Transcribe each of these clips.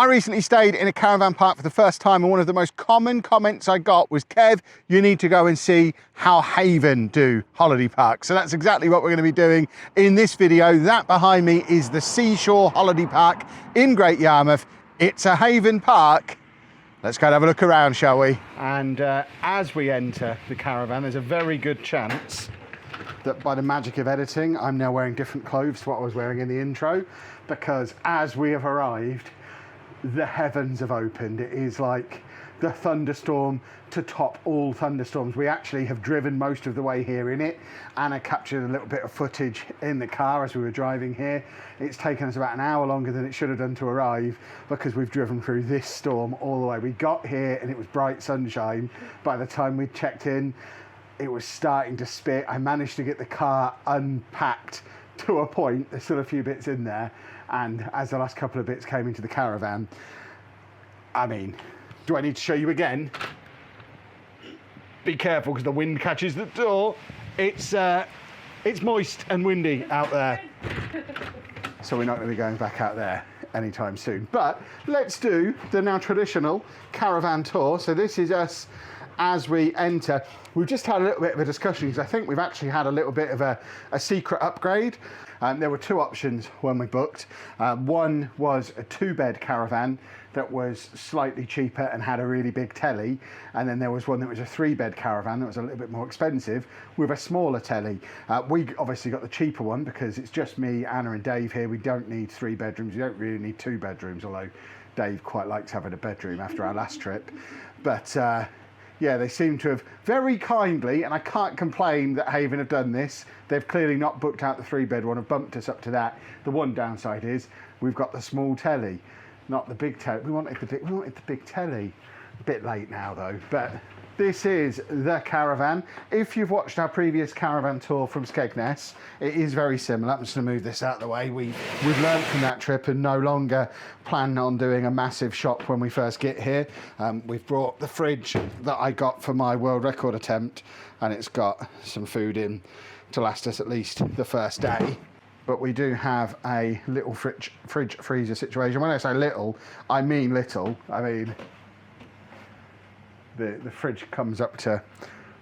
I recently stayed in a caravan park for the first time, and one of the most common comments I got was, Kev, you need to go and see how Haven do holiday parks. So that's exactly what we're going to be doing in this video. That behind me is the Seashore Holiday Park in Great Yarmouth. It's a Haven park. Let's go and have a look around, shall we? And as we enter the caravan, there's a very good chance that by the magic of editing, I'm now wearing different clothes to what I was wearing in the intro, because as we have arrived, the heavens have opened. It is like the thunderstorm to top all thunderstorms. We actually have driven most of the way here in it. Anna captured a little bit of footage in the car as we were driving here. It's taken us about an hour longer than it should have done to arrive, because we've driven through this storm all the way. We got here and it was bright sunshine. By the time we checked in, it was starting to spit. I managed to get the car unpacked to a point. There's still a few bits in there. And as the last couple of bits came into the caravan, I mean, do I need to show you again? Be careful, because the wind catches the door. It's moist and windy out there. So we're not going to be going back out there anytime soon. But let's do the now traditional caravan tour. So this is us as we enter. We've just had a little bit of a discussion, because I think we've actually had a little bit of a secret upgrade. There were two options when we booked. One was a 2-bed caravan that was slightly cheaper and had a really big telly, and then there was one that was a 3-bed caravan that was a little bit more expensive with a smaller telly. We obviously got the cheaper one because it's just me, Anna and Dave here. We don't need 3 bedrooms. We don't really need 2 bedrooms, although Dave quite likes having a bedroom after our last trip. But yeah, they seem to have very kindly, and I can't complain that Haven have done this. They've clearly not booked out the 3-bed one and bumped us up to that. The one downside is we've got the small telly, not the big telly. We wanted the big telly. A bit late now though, but this is the caravan. If you've watched our previous caravan tour from Skegness, it is very similar. I'm just going to move this out of the way. We've learned from that trip and no longer plan on doing a massive shop when we first get here. We've brought the fridge that I got for my world record attempt, and it's got some food in to last us at least the first day. But we do have a little fridge freezer situation. When I say little, I mean little. I mean, the fridge comes up to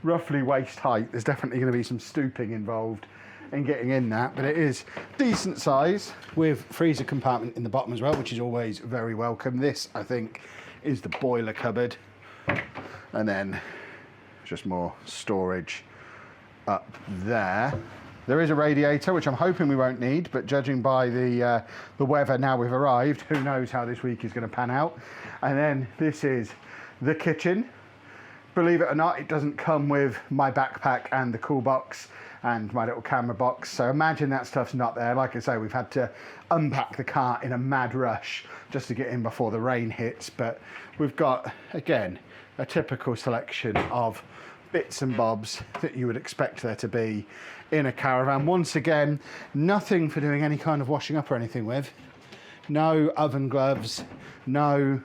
roughly waist height. There's definitely going to be some stooping involved in getting in that, but it is decent size with freezer compartment in the bottom as well, which is always very welcome. This, I think, is the boiler cupboard, and then just more storage up there. There is a radiator, which I'm hoping we won't need, but judging by the weather now we've arrived, who knows how this week is going to pan out. And then this is the kitchen. Believe it or not, it doesn't come with my backpack and the cool box and my little camera box. So imagine that stuff's not there. Like I say, we've had to unpack the car in a mad rush just to get in before the rain hits. But we've got, again, a typical selection of bits and bobs that you would expect there to be in a caravan. Once again, nothing for doing any kind of washing up or anything with. No oven gloves, no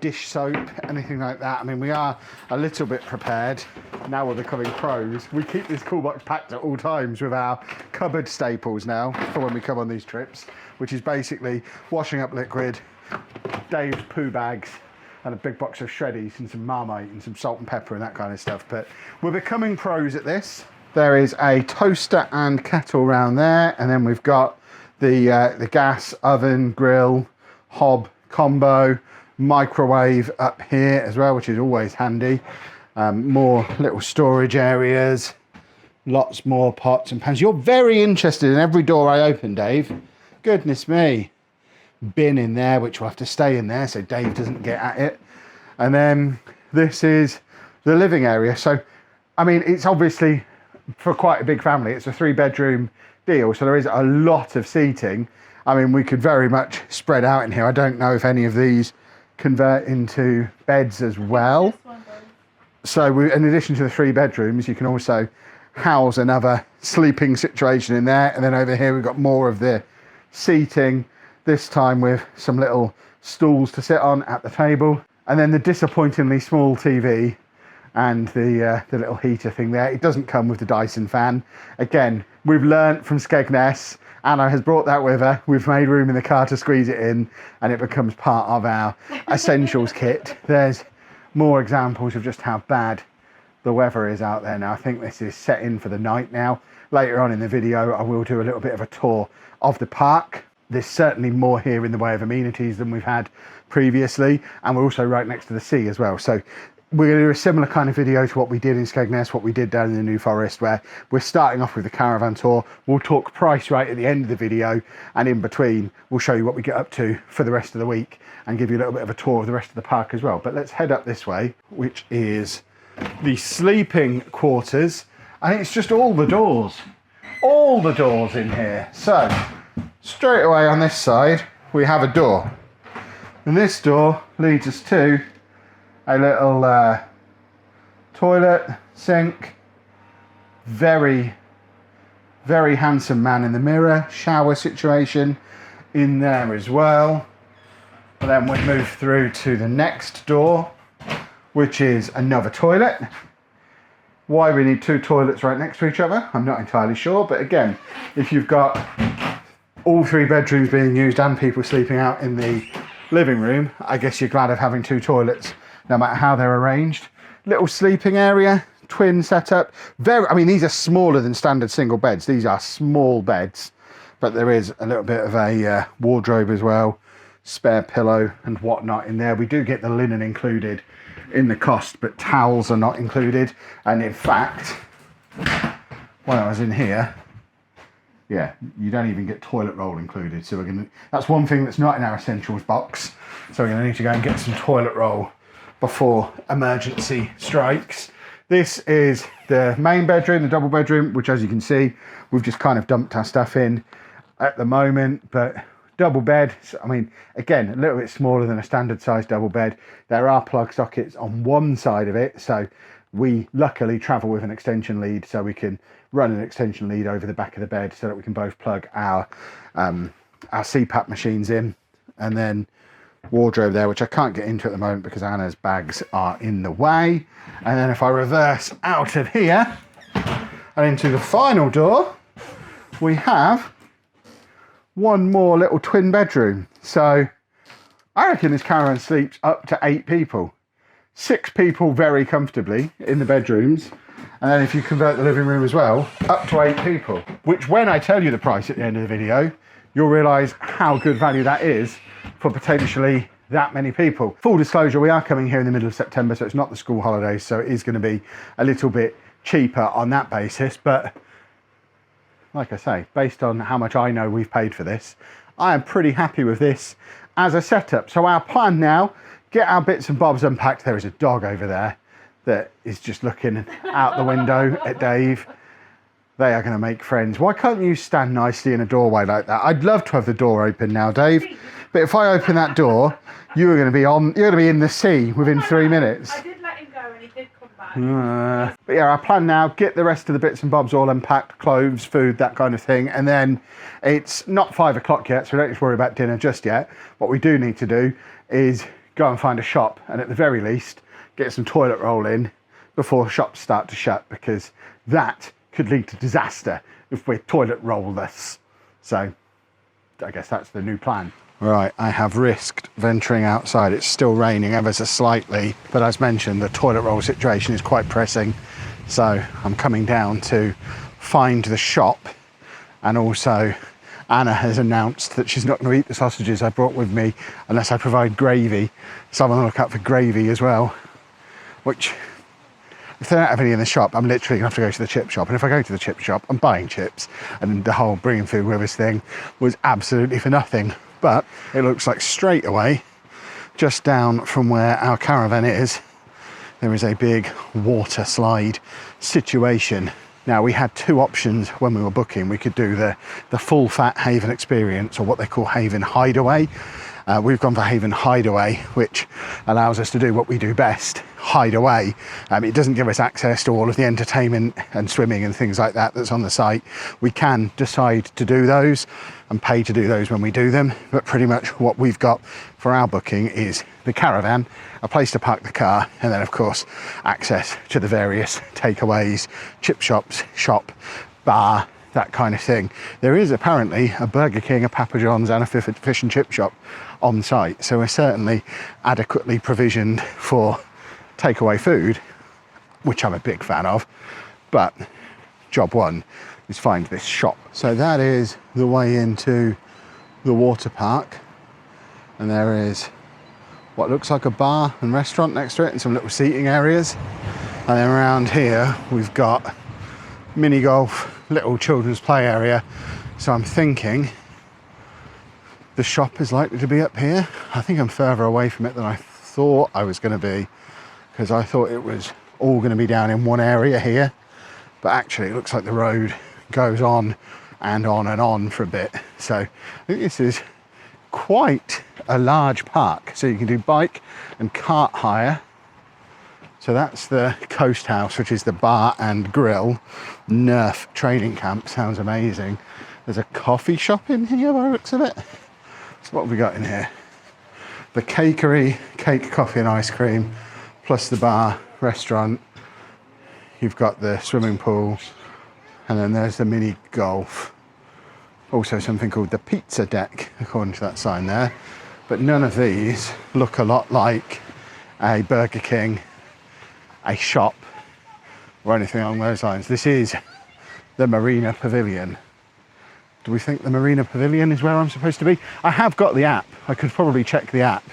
dish soap, anything like that. I mean, we are a little bit prepared. Now we're becoming pros. We keep this cool box packed at all times with our cupboard staples now for when we come on these trips, which is basically washing up liquid, Dave's poo bags, and a big box of shreddies and some Marmite and some salt and pepper and that kind of stuff. But we're becoming pros at this. There is a toaster and kettle around there, and then we've got the gas, oven, grill, hob combo, microwave up here as well, which is always handy. More little storage areas, lots more pots and pans. You're very interested in every door I open, Dave. Goodness me. Bin in there, which will have to stay in there so Dave doesn't get at it. And then this is the living area. So, I mean, it's obviously for quite a big family. It's a 3-bedroom deal, so there is a lot of seating. I mean, we could very much spread out in here. I don't know if any of these convert into beds as well. So in addition to the 3 bedrooms, you can also house another sleeping situation in there. And then over here, we've got more of the seating, this time with some little stools to sit on at the table. And then the disappointingly small TV and the little heater thing there. It doesn't come with the Dyson fan. Again, we've learnt from Skegness, Anna has brought that with her. We've made room in the car to squeeze it in, and it becomes part of our essentials kit. There's more examples of just how bad the weather is out there now. I think this is set in for the night now. Later on in the video, I will do a little bit of a tour of the park. There's certainly more here in the way of amenities than we've had previously, and we're also right next to the sea as well. So we're going to do a similar kind of video to what we did in Skegness, what we did down in the New Forest, where we're starting off with the caravan tour. We'll talk price right at the end of the video, and in between we'll show you what we get up to for the rest of the week and give you a little bit of a tour of the rest of the park as well. But let's head up this way, which is the sleeping quarters, and it's just all the doors in here. So straight away on this side we have a door, and this door leads us to a little toilet, sink, very handsome man in the mirror, shower situation in there as well. And then we move through to the next door, which is another toilet. Why we need two toilets right next to each other, I'm not entirely sure, but again, if you've got all three bedrooms being used and people sleeping out in the living room, I guess you're glad of having two toilets, no matter how they're arranged. Little sleeping area, twin setup. I mean, these are smaller than standard single beds. These are small beds, but there is a little bit of a wardrobe as well, spare pillow and whatnot in there. We do get the linen included in the cost, but towels are not included. And in fact, when I was in here, yeah, you don't even get toilet roll included. So that's one thing that's not in our essentials box. So we're gonna need to go and get some toilet roll before emergency strikes. This is the main bedroom, the double bedroom, which, as you can see, we've just kind of dumped our stuff in at the moment. But double bed, I mean, again, a little bit smaller than a standard size double bed. There are plug sockets on one side of it, so we luckily travel with an extension lead, so we can run an extension lead over the back of the bed so that we can both plug our CPAP machines in. And then wardrobe there, which I can't get into at the moment because Anna's bags are in the way. And then if I reverse out of here and into the final door, we have one more little twin bedroom. So I reckon this caravan sleeps up to 8 people. 6 people very comfortably in the bedrooms, and then if you convert the living room as well, up to 8 people, which, when I tell you the price at the end of the video, you'll realise how good value that is for potentially that many people. Full disclosure, we are coming here in the middle of September, so it's not the school holidays, so it is going to be a little bit cheaper on that basis. But like I say, based on how much I know we've paid for this, I am pretty happy with this as a setup. So our plan now, get our bits and bobs unpacked. There is a dog over there that is just looking out the window at Dave. They are going to make friends. Why can't you stand nicely in a doorway like that? I'd love to have the door open now, Dave. But if I open that door, you're going to be in the sea within 3 minutes. I did let him go and he did come back. But yeah, our plan now, get the rest of the bits and bobs all unpacked, clothes, food, that kind of thing. And then it's not 5 o'clock yet, so we don't need to worry about dinner just yet. What we do need to do is go and find a shop, and at the very least, get some toilet roll in before shops start to shut, because that could lead to disaster if we're toilet roll-less. So I guess that's the new plan. Right, I have risked venturing outside. It's still raining ever so slightly, but as mentioned, the toilet roll situation is quite pressing. So I'm coming down to find the shop, and also Anna has announced that she's not going to eat the sausages I brought with me unless I provide gravy. So I'm on the lookout for gravy as well, which, if they don't have any in the shop, I'm literally going to have to go to the chip shop. And if I go to the chip shop, I'm buying chips. And the whole bringing food with us thing was absolutely for nothing. But it looks like straight away, just down from where our caravan is, there is a big water slide situation. Now, we had 2 options when we were booking. We could do the full fat Haven experience, or what they call Haven Hideaway. We've gone for Haven Hideaway, which allows us to do what we do best, hide away. It doesn't give us access to all of the entertainment and swimming and things like that that's on the site. We can decide to do those and pay to do those when we do them, but pretty much what we've got for our booking is the caravan, a place to park the car, and then of course access to the various takeaways, chip shops, shop, bar, that kind of thing. There is apparently a Burger King, a Papa John's and a fish and chip shop on site. So we're certainly adequately provisioned for takeaway food, which I'm a big fan of. But job one is find this shop. So that is the way into the water park. And there is what looks like a bar and restaurant next to it and some little seating areas. And then around here, we've got mini golf, little children's play area. So I'm thinking the shop is likely to be up here. I think I'm further away from it than I thought I was going to be, because I thought it was all going to be down in one area here. But actually it looks like the road goes on and on and on for a bit. So I think this is quite a large park. So you can do bike and cart hire. So that's the Coast House, which is the bar and grill. Nerf training camp, sounds amazing. There's a coffee shop in here by the looks of it. So what have we got in here? The cakery, cake, coffee and ice cream, plus the bar, restaurant. You've got the swimming pool, and then there's the mini golf. Also something called the pizza deck, according to that sign there. But none of these look a lot like a Burger King, a shop, or anything along those lines. This is the Marina Pavilion. Do we think the Marina Pavilion is where I'm supposed to be? I have got the app. I could probably check the app.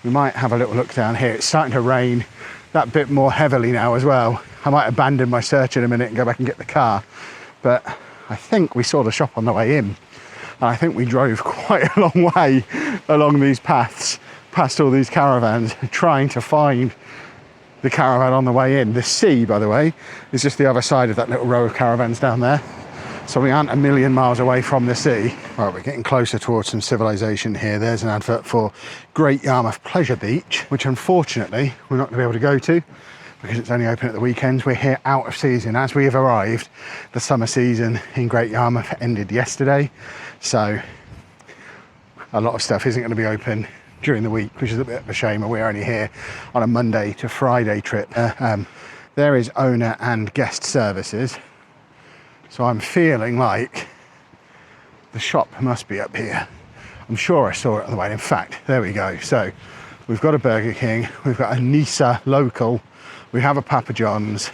We might have a little look down here. It's starting to rain that bit more heavily now as well. I might abandon my search in a minute and go back and get the car. But I think we saw the shop on the way in. And I think we drove quite a long way along these paths, past all these caravans, trying to find the caravan on the way in. The sea, by the way, is just the other side of that little row of caravans down there. So we aren't a million miles away from the sea. Right, we're getting closer towards some civilization here. There's an advert for Great Yarmouth Pleasure Beach, which unfortunately we're not going to be able to go to because it's only open at the weekends. We're here out of season. As we have arrived, the summer season in Great Yarmouth ended yesterday. So a lot of stuff isn't going to be open during the week, which is a bit of a shame. And we're only here on a Monday to Friday trip. There is owner and guest services. So I'm feeling like the shop must be up here. I'm sure I saw it on the way. In fact, there we go. So we've got a Burger King, we've got a Nisa local, we have a Papa John's,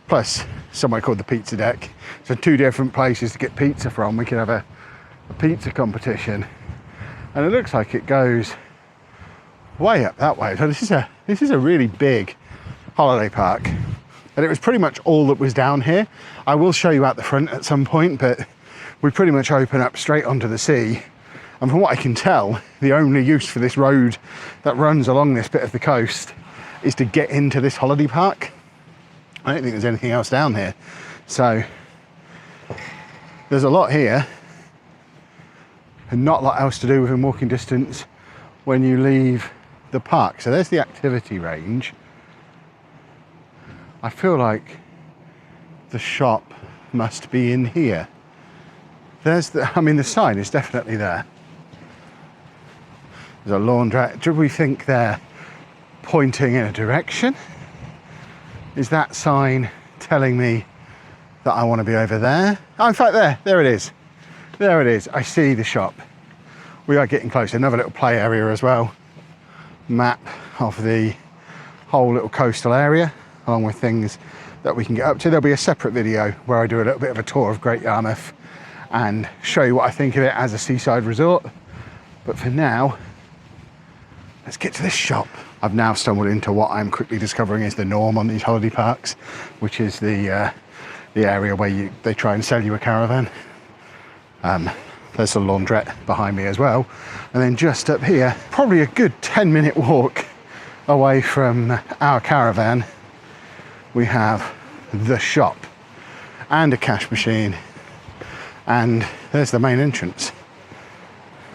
plus somewhere called the Pizza Deck. So two different places to get pizza from. We could have a pizza competition. And it looks like it goes way up that way. So this is a really big holiday park. And it was pretty much all that was down here. I will show you out the front at some point, but we pretty much open up straight onto the sea. And from what I can tell, the only use for this road that runs along this bit of the coast is to get into this holiday park. I don't think there's anything else down here. So there's a lot here and not a lot else to do within walking distance when you leave the park. So there's the activity range. I feel like the shop must be in here. There's the sign is definitely there. There's a laundrette. Do we think they're pointing in a direction? Is that sign telling me that I want to be over there? Oh, in fact, there it is. There it is. I see the shop. We are getting closer. Another little play area as well. Map of the whole little coastal area, along with things that we can get up to. There'll be a separate video where I do a little bit of a tour of Great Yarmouth and show you what I think of it as a seaside resort. But for now, let's get to this shop. I've now stumbled into what I'm quickly discovering is the norm on these holiday parks, which is the area where they try and sell you a caravan. There's a laundrette behind me as well. And then just up here, probably a good 10-minute walk away from our caravan, we have the shop and a cash machine, and there's the main entrance.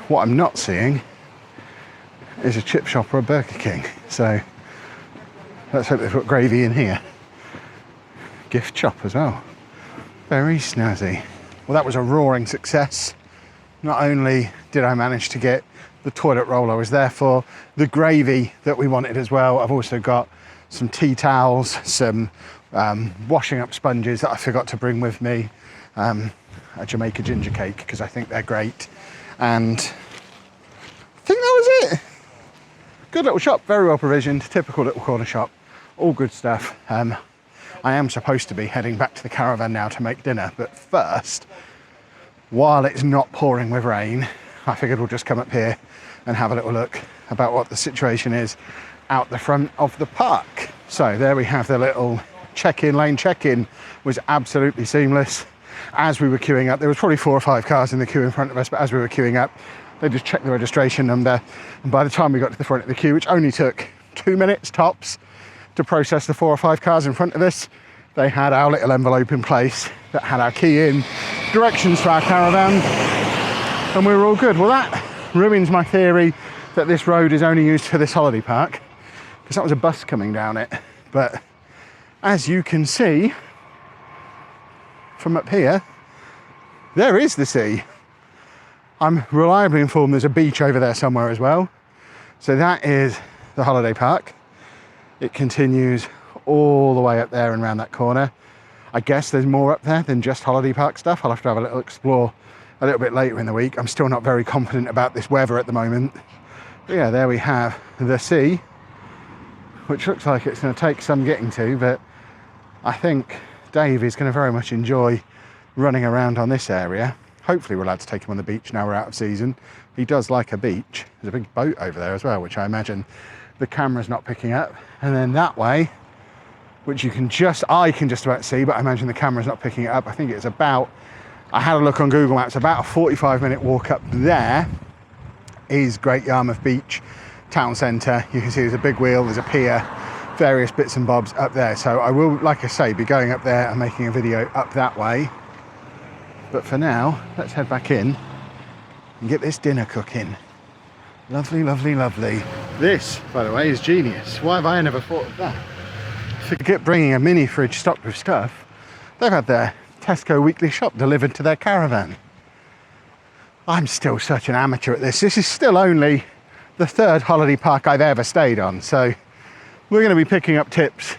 What I'm not seeing is a chip shop or a Burger King, so let's hope they've got gravy in here. Gift shop as well. Very snazzy. Well, that was a roaring success. Not only did I manage to get the toilet roll I was there for, the gravy that we wanted as well. I've also got some tea towels, some washing up sponges that I forgot to bring with me, a Jamaica ginger cake because I think they're great, and I think that was it. Good little shop, very well provisioned, typical little corner shop, all good stuff. I am supposed to be heading back to the caravan now to make dinner, but first, while it's not pouring with rain, I figured we'll just come up here and have a little look about what the situation is out the front of the park. So there we have the little check-in lane. Check-in was absolutely seamless. As we were queuing up, there was probably 4 or 5 cars in the queue in front of us, but as we were queuing up, they just checked the registration number, and by the time we got to the front of the queue, which only took 2 minutes tops to process the 4 or 5 cars in front of us, they had our little envelope in place that had our key in, directions to our caravan, and we were all good. Well, that ruins my theory that this road is only used for this holiday park, because that was a bus coming down it. But as you can see from up here, there is the sea. I'm reliably informed there's a beach over there somewhere as well. So that is the holiday park. It continues all the way up there and around that corner. I guess there's more up there than just holiday park stuff. I'll have to have a little explore a little bit later in the week. I'm still not very confident about this weather at the moment. But yeah, there we have the sea, which looks like it's going to take some getting to, but I think Dave is going to very much enjoy running around on this area. Hopefully we're allowed to take him on the beach now we're out of season. He does like a beach. There's a big boat over there as well, which I imagine the camera's not picking up. And then that way, which I can just about see, but I imagine the camera's not picking it up. I think it's about, I had a look on Google Maps, about a 45-minute walk up there is Great Yarmouth Beach town centre. You can see there's a big wheel, there's a pier, various bits and bobs up there. So I will, like I say, be going up there and making a video up that way. But for now, let's head back in and get this dinner cooking. Lovely, lovely, lovely. This, by the way, is genius. Why have I never thought of that? Forget bringing a mini fridge stocked with stuff. They've had their Tesco weekly shop delivered to their caravan. I'm still such an amateur at this. This is still only the 3rd holiday park I've ever stayed on. So we're going to be picking up tips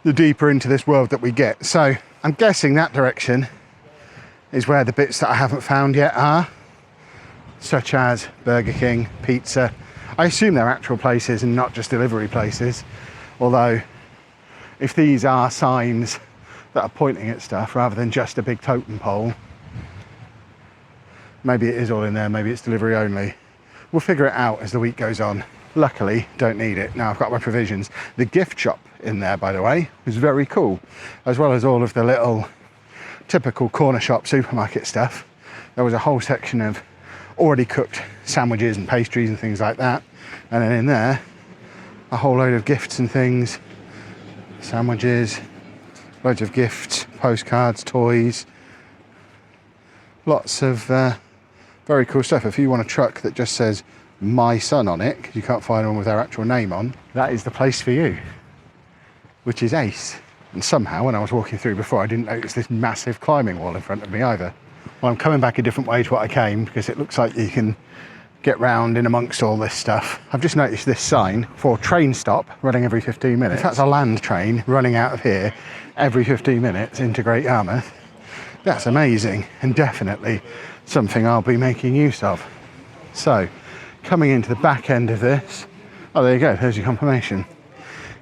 the deeper into this world that we get. So I'm guessing that direction is where the bits that I haven't found yet are, such as Burger King, pizza. I assume they're actual places and not just delivery places. Although, if these are signs that are pointing at stuff rather than just a big totem pole, maybe it is all in there, maybe it's delivery only. We'll figure it out as the week goes on. Luckily, don't need it. Now I've got my provisions. The gift shop in there, by the way, is very cool, as well as all of the little typical corner shop supermarket stuff. There was a whole section of already cooked sandwiches and pastries and things like that. And then in there, a whole load of gifts and things. Sandwiches, loads of gifts, postcards, toys. Lots of very cool stuff. If you want a truck that just says "My Son" on it, because you can't find one with their actual name on, that is the place for you, which is ace. And somehow, when I was walking through before, I didn't notice this massive climbing wall in front of me either. Well, I'm coming back a different way to what I came, because it looks like you can get round in amongst all this stuff. I've just noticed this sign for train stop running every 15 minutes. If that's a land train running out of here every 15 minutes into Great Yarmouth, that's amazing, and definitely something I'll be making use of. So, coming into the back end of this, oh, there you go, there's your confirmation.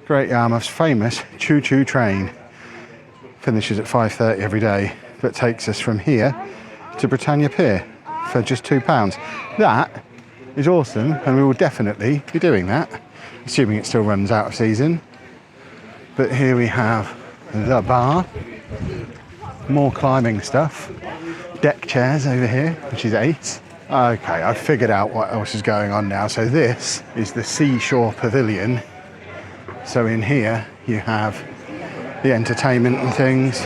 Great Yarmouth's famous choo-choo train finishes at 5:30 every day, but takes us from here to Britannia Pier for just £2. That is awesome, and we will definitely be doing that, assuming it still runs out of season. But here we have the bar, more climbing stuff, deck chairs over here, which is ace. Okay, I've figured out what else is going on now. So this is the Seashore Pavilion. So in here you have the entertainment and things.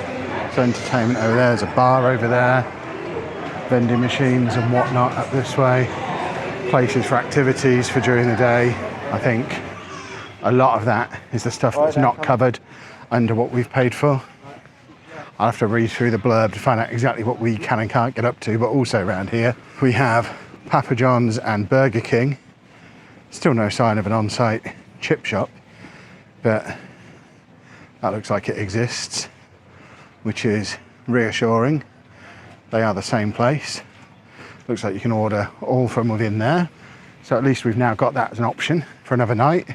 So entertainment over there, there's a bar over there, vending machines and whatnot up this way, places for activities for during the day. I think a lot of that is the stuff that's not covered under what we've paid for. I'll have to read through the blurb to find out exactly what we can and can't get up to, but also around here we have Papa John's and Burger King. Still no sign of an on-site chip shop, but That looks like it exists, which is reassuring. They are the same place. Looks like you can order all from within there. So at least we've now got that as an option for another night.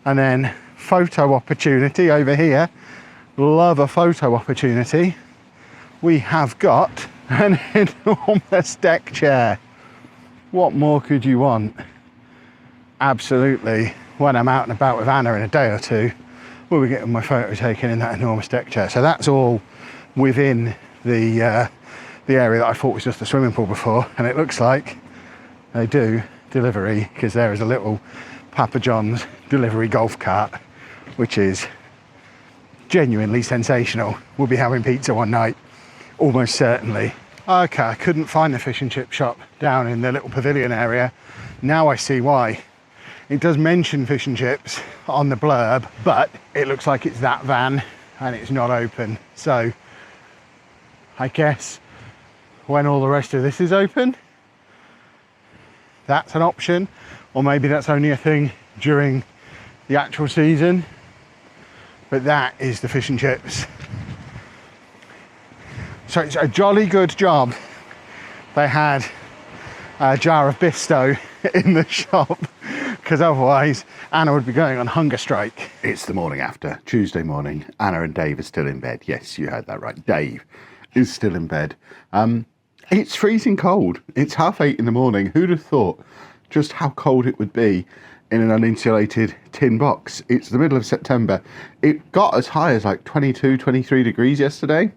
And then photo opportunity over here. Love a photo opportunity. We have got an enormous deck chair. What more could you want? Absolutely. When I'm out and about with Anna in a day or two, we'll be getting my photo taken in that enormous deck chair. So that's all within the area that I thought was just a swimming pool before, and it looks like they do delivery, because there is a little Papa John's delivery golf cart, which is genuinely sensational. We'll be having pizza one night, almost certainly. Okay, I couldn't find the fish and chip shop down in the little pavilion area. Now I see why. It does mention fish and chips on the blurb, but it looks like it's that van and it's not open. So I guess when all the rest of this is open, that's an option. Or maybe that's only a thing during the actual season. But that is the fish and chips. So it's a jolly good job they had a jar of Bisto in the shop, because otherwise Anna would be going on hunger strike. It's the morning after, Tuesday morning. Anna and Dave are still in bed. Yes, you heard that right. Dave is still in bed. It's freezing cold. It's 8:30 in the morning. Who'd have thought just how cold it would be in an uninsulated tin box? It's the middle of September. It got as high as like 22, 23 degrees yesterday,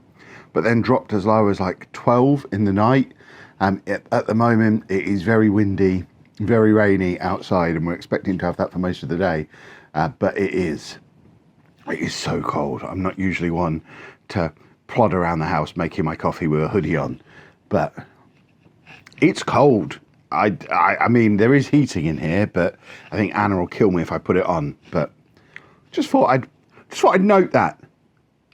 but then dropped as low as like 12 in the night. At the moment, it is very windy, very rainy outside, and we're expecting to have that for most of the day. But it is so cold. I'm not usually one to plod around the house making my coffee with a hoodie on, but it's cold. I mean, there is heating in here, but I think Anna will kill me if I put it on. But just thought I'd note that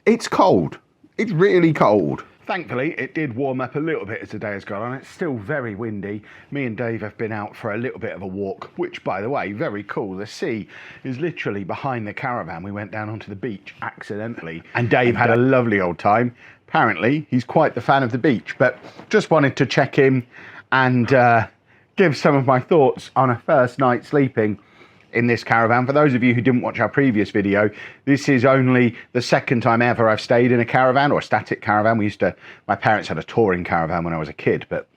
it's cold. It's really cold. Thankfully, it did warm up a little bit as the day has gone on. It's still very windy. Me and Dave have been out for a little bit of a walk, which, by the way, very cool. The sea is literally behind the caravan. We went down onto the beach accidentally, and Dave had a lovely old time. Apparently, he's quite the fan of the beach, but just wanted to check in and give some of my thoughts on a first night sleeping in this caravan. For those of you who didn't watch our previous video, this is only the second time ever I've stayed in a caravan, or a static caravan. My parents had a touring caravan when I was a kid, but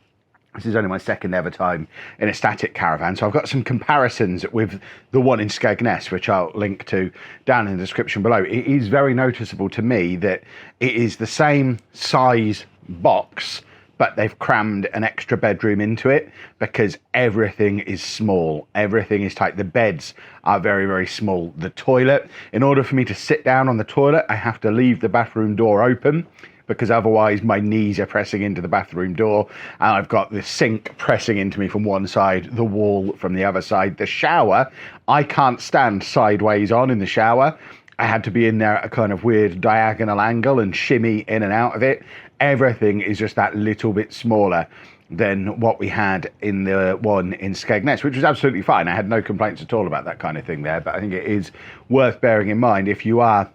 this is only my second ever time in a static caravan. So I've got some comparisons with the one in Skegness, which I'll link to down in the description below. It is very noticeable to me that it is the same size box, but they've crammed an extra bedroom into it, because everything is small. Everything is tight. The beds are very, very small. The toilet, in order for me to sit down on the toilet, I have to leave the bathroom door open, because otherwise my knees are pressing into the bathroom door, and I've got the sink pressing into me from one side, the wall from the other side. The shower, I can't stand sideways on in the shower. I had to be in there at a kind of weird diagonal angle and shimmy in and out of it. Everything is just that little bit smaller than what we had in the one in Skegness, which was absolutely fine. I had no complaints at all about that kind of thing there, but I think it is worth bearing in mind if you are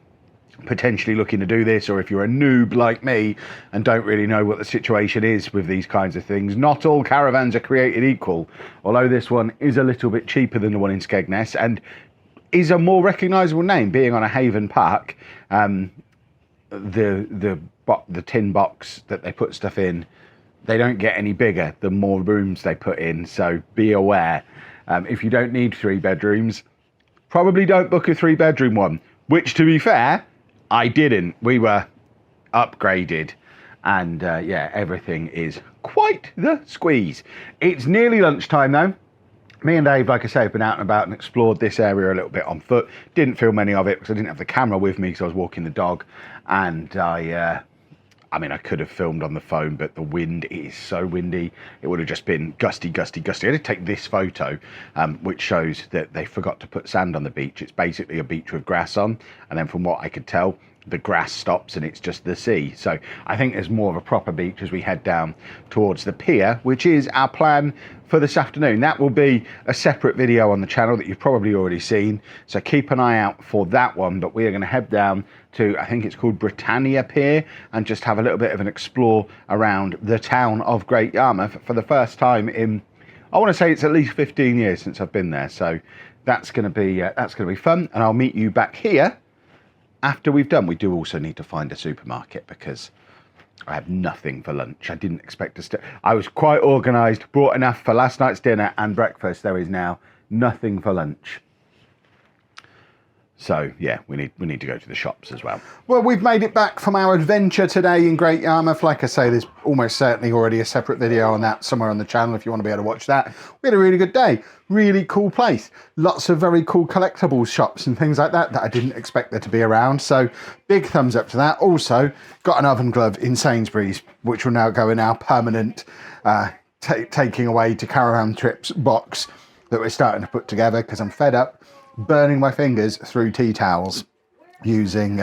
potentially looking to do this, or if you're a noob like me and don't really know what the situation is with these kinds of things. Not all caravans are created equal, although this one is a little bit cheaper than the one in Skegness and is a more recognisable name, being on a Haven Park. The tin box that they put stuff in, they don't get any bigger the more rooms they put in, so be aware. If you don't need 3 bedrooms, probably don't book a 3-bedroom one, which, to be fair, I didn't. We were upgraded, and yeah, everything is quite the squeeze. It's nearly lunchtime though. Me and Dave, like I say, have been out and about and explored this area a little bit on foot. Didn't film any of it because I didn't have the camera with me, because I was walking the dog, and I mean, I could have filmed on the phone, but the wind is so windy. It would have just been gusty, gusty, gusty. I did take this photo, which shows that they forgot to put sand on the beach. It's basically a beach with grass on. And then from what I could tell, the grass stops and it's just the sea. So I think there's more of a proper beach as we head down towards the pier, which is our plan for this afternoon. That will be a separate video on the channel that you've probably already seen, so keep an eye out for that one. But we are going to head down to, I think it's called Britannia Pier, and just have a little bit of an explore around the town of Great Yarmouth for the first time in, I want to say it's at least 15 years since I've been there. So that's going to be fun, and I'll meet you back here after we've done. We do also need to find a supermarket because I have nothing for lunch. I didn't expect to stay. I was quite organised, brought enough for last night's dinner and breakfast. There is now nothing for lunch. So yeah, we need to go to the shops as well. Well, we've made it back from our adventure today in Great Yarmouth. Like I say, there's almost certainly already a separate video on that somewhere on the channel if you want to be able to watch that. We had a really good day. Really cool place. Lots of very cool collectibles shops and things like that I didn't expect there to be around. So big thumbs up to that. Also got an oven glove in Sainsbury's, which will now go in our permanent taking away to caravan trips box that we're starting to put together, because I'm fed up burning my fingers through tea towels using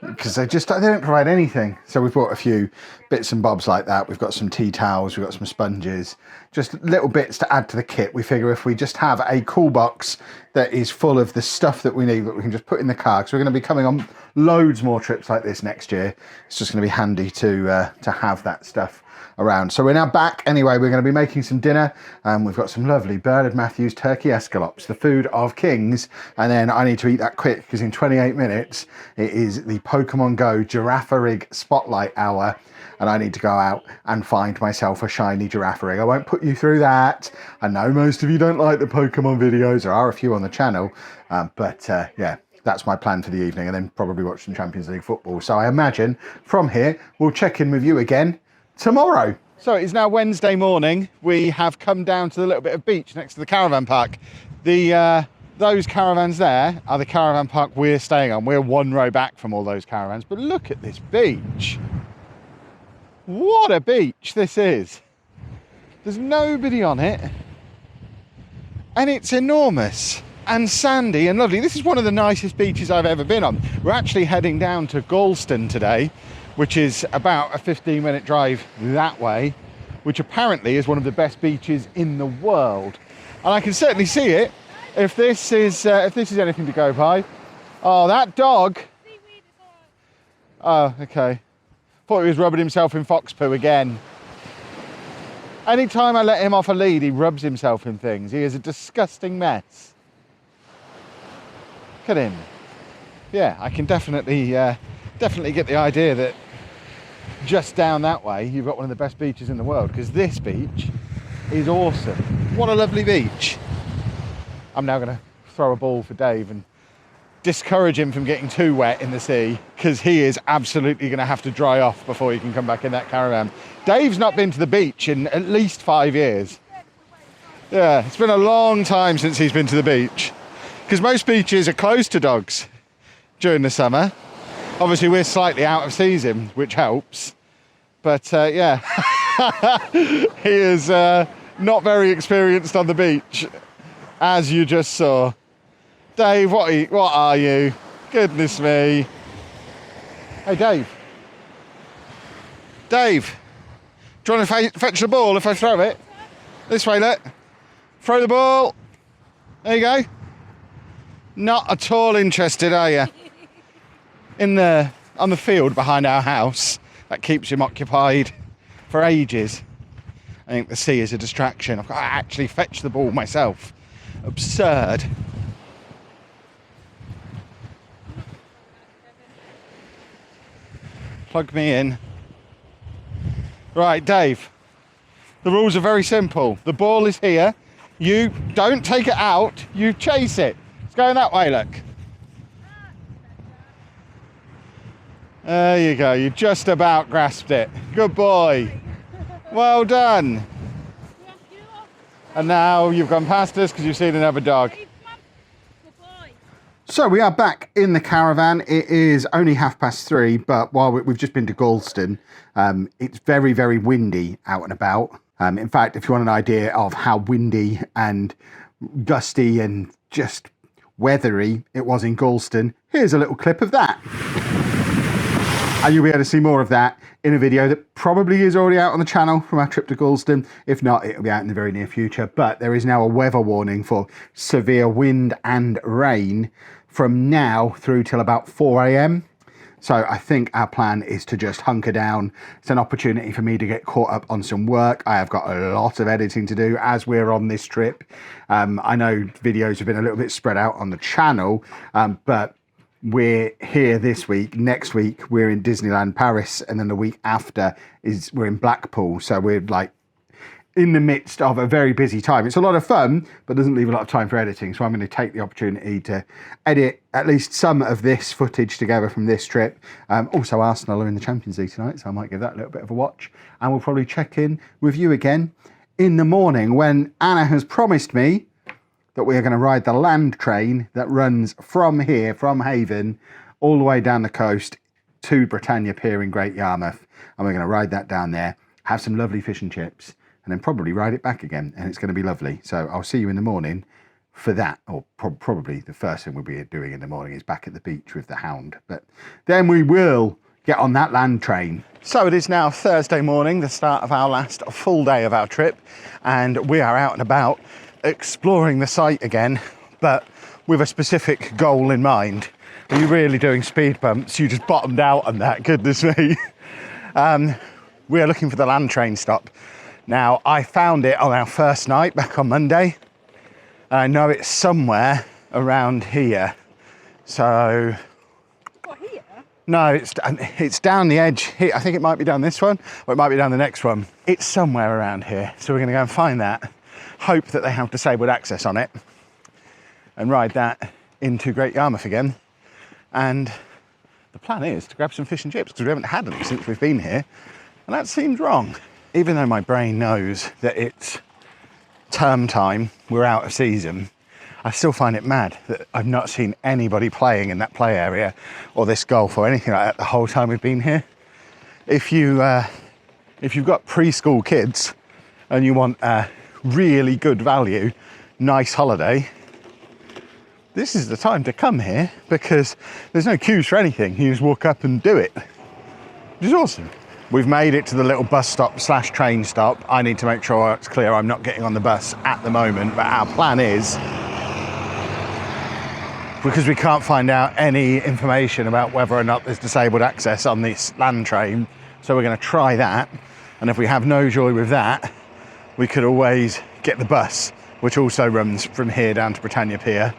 because they don't provide anything. So we've bought a few bits and bobs like that. We've got some tea towels, we've got some sponges, just little bits to add to the kit. We figure if we just have a cool box that is full of the stuff that we need, that we can just put in the car, because we're going to be coming on loads more trips like this next year. It's just going to be handy to have that stuff around. So we're now back anyway. We're going to be making some dinner, and we've got some lovely Bernard Matthews turkey escalopes, the food of kings. And then I need to eat that quick, because in 28 minutes it is the Pokemon Go Giraffe Rig Spotlight Hour, and I need to go out and find myself a shiny giraffe rig. I won't put you through that. I know most of you don't like the Pokemon videos. There are a few on the channel, but yeah, that's my plan for the evening, and then probably watch some Champions League football. So I imagine from here we'll check in with you again tomorrow. So it is now Wednesday morning. We have come down to the little bit of beach next to the caravan park. Those caravans there are the caravan park we're staying on. We're one row back from all those caravans, but look at this beach. What a beach this is. There's nobody on it, and it's enormous and sandy and lovely. This is one of the nicest beaches I've ever been on. We're actually heading down to Galston today, which is about a 15-minute drive that way, which apparently is one of the best beaches in the world. And I can certainly see it if this is anything to go by. Oh, that dog. Oh, okay. Thought he was rubbing himself in fox poo again. Anytime I let him off a lead, he rubs himself in things. He is a disgusting mess. Look at him. Yeah, I can definitely get the idea that just down that way you've got one of the best beaches in the world, because this beach is awesome. What a lovely beach. I'm now going to throw a ball for Dave and discourage him from getting too wet in the sea, because he is absolutely going to have to dry off before he can come back in that caravan. Dave's not been to the beach in at least 5 years. Yeah, it's been a long time since he's been to the beach, because most beaches are closed to dogs during the summer. Obviously we're slightly out of season, which helps, but yeah, he is not very experienced on the beach, as you just saw. Dave, what are you? Goodness me. Hey, Dave. Dave, do you want to fetch the ball if I throw it? This way, look. Throw the ball. There you go. Not at all interested, are you? On the field behind our house, that keeps him occupied for ages. I think the sea is a distraction. I've got to actually fetch the ball myself. Absurd. Plug me in. Right, Dave. The rules are very simple. The ball is here. You don't take it out. You chase it. It's going that way, look. There you go. You just about grasped it. Good boy. Well done. And now you've gone past us because you've seen another dog. So we are back in the caravan. It is only 3:30, but while we've just been to Galston, it's very, very windy out and about. In fact, if you want an idea of how windy and gusty and just weathery it was in Galston, here's a little clip of that. And you'll be able to see more of that in a video that probably is already out on the channel from our trip to Galston. If not, it'll be out in the very near future. But there is now a weather warning for severe wind and rain from now through till about 4 a.m. So I think our plan is to just hunker down. It's an opportunity for me to get caught up on some work. I have got a lot of editing to do as we're on this trip. I know videos have been a little bit spread out on the channel, but we're here this week. Next week we're in Disneyland Paris, and then the week after we're in Blackpool. So we're like in the midst of a very busy time. It's a lot of fun, but doesn't leave a lot of time for editing. So I'm going to take the opportunity to edit at least some of this footage together from this trip. Also, Arsenal are in the Champions League tonight, so I might give that a little bit of a watch. And we'll probably check in with you again in the morning when Anna has promised me that we are going to ride the land train that runs from here, from Haven, all the way down the coast to Britannia Pier in Great Yarmouth. And we're going to ride that down there, have some lovely fish and chips, and then probably ride it back again, and it's going to be lovely. So I'll see you in the morning for that, or probably the first thing we'll be doing in the morning is back at the beach with the hound. But then we will get on that land train. So it is now Thursday morning, the start of our last full day of our trip, and we are out and about exploring the site again, but with a specific goal in mind. Are you really doing speed bumps? You just bottomed out on that, goodness me. We are looking for the land train stop. Now, I found it on our first night back on Monday. I know it's somewhere around here. So... What, here? No, it's down the edge here. I think it might be down this one, or it might be down the next one. It's somewhere around here. So we're going to go and find that. Hope that they have disabled access on it. And ride that into Great Yarmouth again. And the plan is to grab some fish and chips, because we haven't had them since we've been here. And that seems wrong. Even though my brain knows that it's term time, we're out of season, I still find it mad that I've not seen anybody playing in that play area or this golf or anything like that the whole time we've been here. If you've got preschool kids and you want a really good value, nice holiday, this is the time to come here, because there's no queues for anything. You just walk up and do it, which is awesome. We've made it to the little bus stop / train stop. I need to make sure it's clear I'm not getting on the bus at the moment, but our plan is, because we can't find out any information about whether or not there's disabled access on this land train, so we're going to try that. And if we have no joy with that, we could always get the bus, which also runs from here down to Britannia Pier.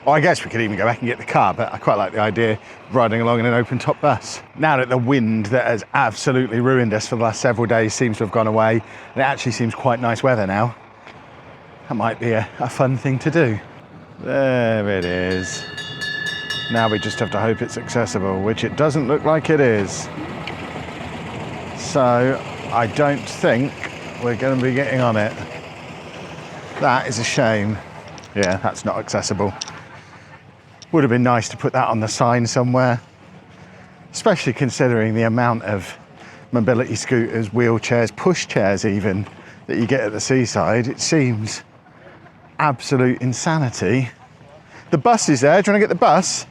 Or I guess we could even go back and get the car, but I quite like the idea of riding along in an open top bus. Now that the wind that has absolutely ruined us for the last several days seems to have gone away, and it actually seems quite nice weather now, that might be a fun thing to do. There it is. Now we just have to hope it's accessible, which it doesn't look like it is. So I don't think we're going to be getting on it. That is a shame. Yeah, that's not accessible. Would have been nice to put that on the sign somewhere, especially considering the amount of mobility scooters, wheelchairs, pushchairs even, that you get at the seaside. It seems absolute insanity. The bus is there. Do you want to get the bus?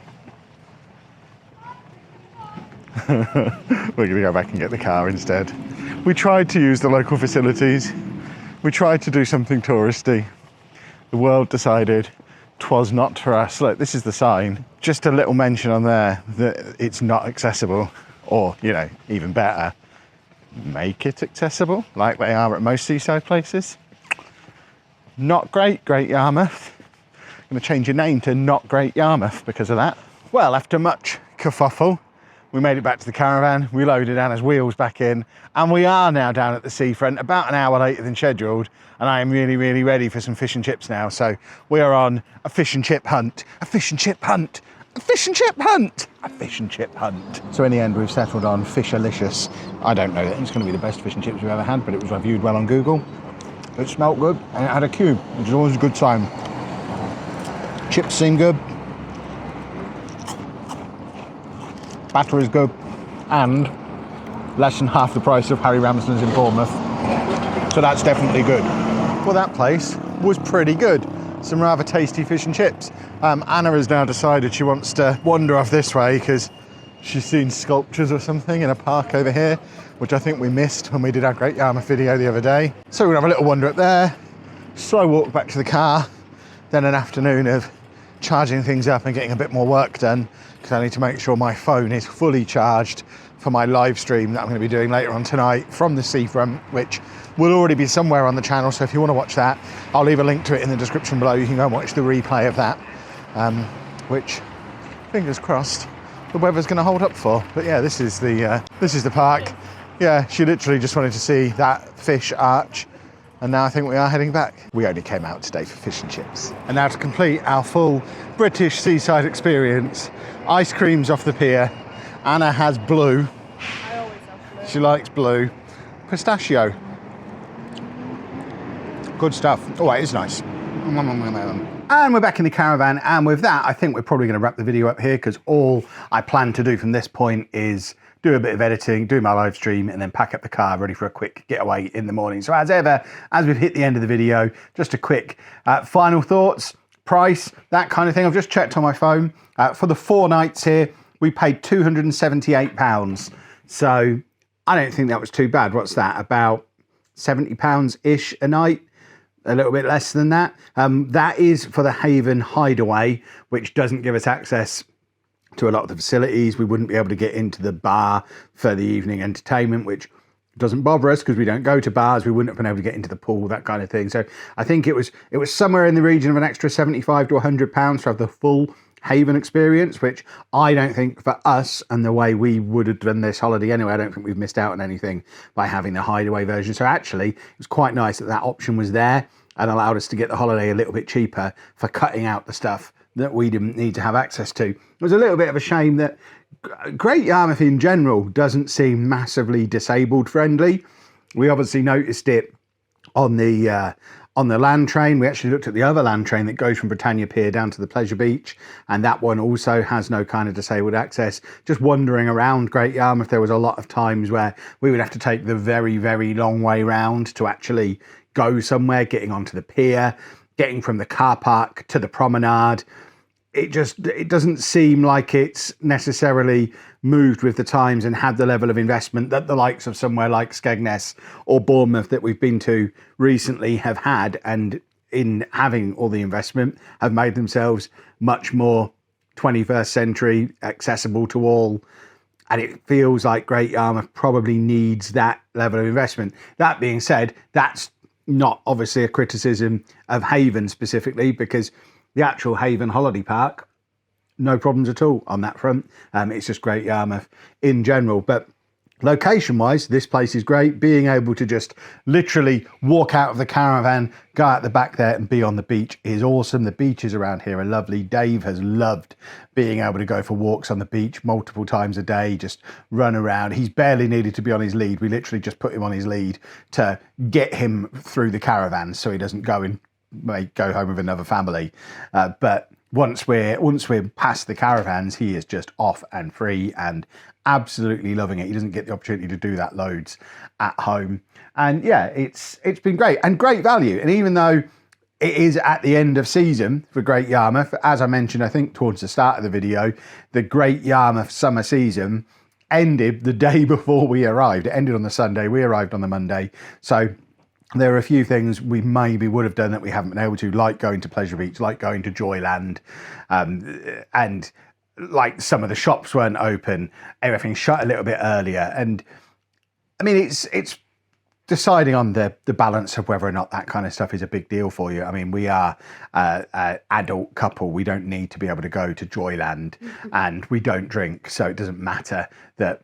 We're going to go back and get the car instead. We tried to use the local facilities. We tried to do something touristy. The world decided 'twas not for us. Look, this is the sign. Just a little mention on there that it's not accessible, or, you know, even better, make it accessible like they are at most seaside places. Not great, Great Yarmouth. I'm going to change your name to Not Great Yarmouth because of that. Well, after much kerfuffle, we made it back to the caravan. We loaded Anna's wheels back in, and we are now down at the seafront, about an hour later than scheduled. And I am really, really ready for some fish and chips now. So we are on a fish and chip hunt, a fish and chip hunt, a fish and chip hunt, a fish and chip hunt. So in the end, we've settled on Fishalicious. I don't know that it's going to be the best fish and chips we've ever had, but it was reviewed well on Google. It smelled good, and it had a cube, which is always a good sign. Chips seem good. Batter is good, and less than half the price of Harry Ramsden's in Bournemouth. So that's definitely good. Well, that place was pretty good. Some rather tasty fish and chips. Anna has now decided she wants to wander off this way because she's seen sculptures or something in a park over here, which I think we missed when we did our Great Yarmouth video the other day. So we're gonna have a little wander up there, slow walk back to the car, then an afternoon of charging things up and getting a bit more work done, because I need to make sure my phone is fully charged for my live stream that I'm going to be doing later on tonight from the seafront, which will already be somewhere on the channel. So if you want to watch that, I'll leave a link to it in the description below. You can go and watch the replay of that, which, fingers crossed, the weather's going to hold up for. But yeah, this is the park. Yeah, she literally just wanted to see that fish arch. And now I think we are heading back. We only came out today for fish and chips. And now to complete our full British seaside experience, ice creams off the pier. Anna has blue. I always have blue. She likes blue. Pistachio. Good stuff. Oh, it is nice. And we're back in the caravan. And with that, I think we're probably going to wrap the video up here, because all I plan to do from this point is do a bit of editing, do my live stream, and then pack up the car ready for a quick getaway in the morning. So as ever, as we've hit the end of the video, just a quick final thoughts, price, that kind of thing. I've just checked on my phone. For the 4 nights here, we paid £278. So I don't think that was too bad. What's that? About £70-ish a night? A little bit less than that. That is for the Haven Hideaway, which doesn't give us access to a lot of the facilities. We wouldn't be able to get into the bar for the evening entertainment, which doesn't bother us because we don't go to bars. We wouldn't have been able to get into the pool, that kind of thing. So I think it was somewhere in the region of an extra £75 to £100 to have the full Haven experience, which I don't think for us and the way we would have done this holiday anyway, I don't think we've missed out on anything by having the Hideaway version. So actually, it was quite nice that that option was there and allowed us to get the holiday a little bit cheaper for cutting out the stuff that we didn't need to have access to. It was a little bit of a shame that Great Yarmouth in general doesn't seem massively disabled friendly. We obviously noticed it on the land train. We actually looked at the other land train that goes from Britannia Pier down to the Pleasure Beach, and that one also has no kind of disabled access. Just wandering around Great Yarmouth, there was a lot of times where we would have to take the very, very long way round to actually go somewhere, getting onto the pier, getting from the car park to the promenade. It doesn't seem like it's necessarily moved with the times and had the level of investment that the likes of somewhere like Skegness or Bournemouth that we've been to recently have had, and in having all the investment have made themselves much more 21st century, accessible to all. And it feels like Great Yarmouth probably needs that level of investment. That being said, that's not obviously a criticism of Haven specifically, because the actual Haven Holiday Park, no problems at all on that front. It's just Great Yarmouth in general. But location-wise, this place is great. Being able to just literally walk out of the caravan, go out the back there and be on the beach is awesome. The beaches around here are lovely. Dave has loved being able to go for walks on the beach multiple times a day, just run around. He's barely needed to be on his lead. We literally just put him on his lead to get him through the caravan so he doesn't go home with another family. But once we're past the caravans, he is just off and free and absolutely loving it. He doesn't get the opportunity to do that loads at home. And yeah, it's been great and great value. And even though it is at the end of season for Great Yarmouth, as I mentioned, I think towards the start of the video, the Great Yarmouth summer season ended the day before we arrived. It ended on the Sunday. We arrived on the Monday. So there are a few things we maybe would have done that we haven't been able to, like going to Pleasure Beach, like going to Joyland, and like some of the shops weren't open, everything shut a little bit earlier. And I mean, it's deciding on the balance of whether or not that kind of stuff is a big deal for you. I mean, we are an adult couple. We don't need to be able to go to Joyland, and we don't drink. So it doesn't matter that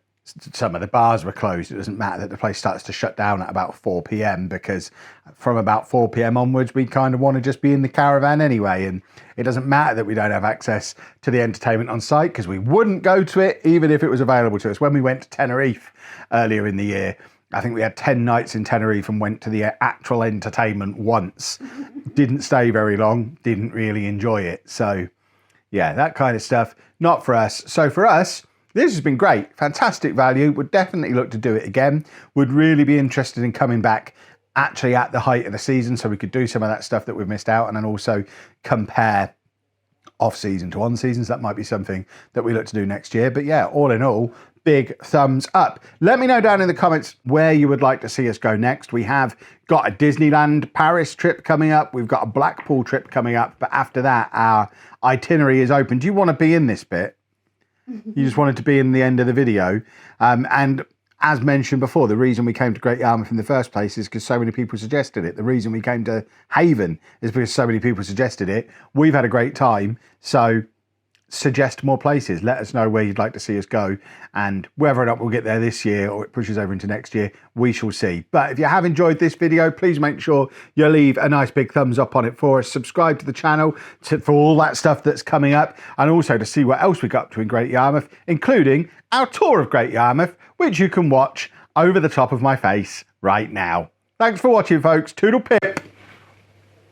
some of the bars were closed. It doesn't matter that the place starts to shut down at about 4 p.m. because from about 4 p.m. onwards, we kind of want to just be in the caravan anyway. And it doesn't matter that we don't have access to the entertainment on site, because we wouldn't go to it even if it was available to us. When we went to Tenerife earlier in the year, I think we had 10 nights in Tenerife and went to the actual entertainment once. Didn't stay very long, didn't really enjoy it. So yeah, that kind of stuff, not for us. So for us, this has been great, fantastic value. Would definitely look to do it again. Would really be interested in coming back actually at the height of the season so we could do some of that stuff that we've missed out, and then also compare off season to on season. So that might be something that we look to do next year. But yeah, all in all, big thumbs up. Let me know down in the comments where you would like to see us go next. We have got a Disneyland Paris trip coming up. We've got a Blackpool trip coming up. But after that, our itinerary is open. Do you want to be in this bit? You just wanted to be in the end of the video. And as mentioned before, the reason we came to Great Yarmouth in the first place is because so many people suggested it. The reason we came to Haven is because so many people suggested it. We've had a great time. So suggest more places. Let us know where you'd like to see us go, and whether or not we'll get there this year or it pushes over into next year, we shall see. But if you have enjoyed this video, please make sure you leave a nice big thumbs up on it for us. Subscribe to the channel for all that stuff that's coming up, and also to see what else we got up to in Great Yarmouth, including our tour of Great Yarmouth, which you can watch over the top of my face right now. Thanks for watching, folks. Toodle pip.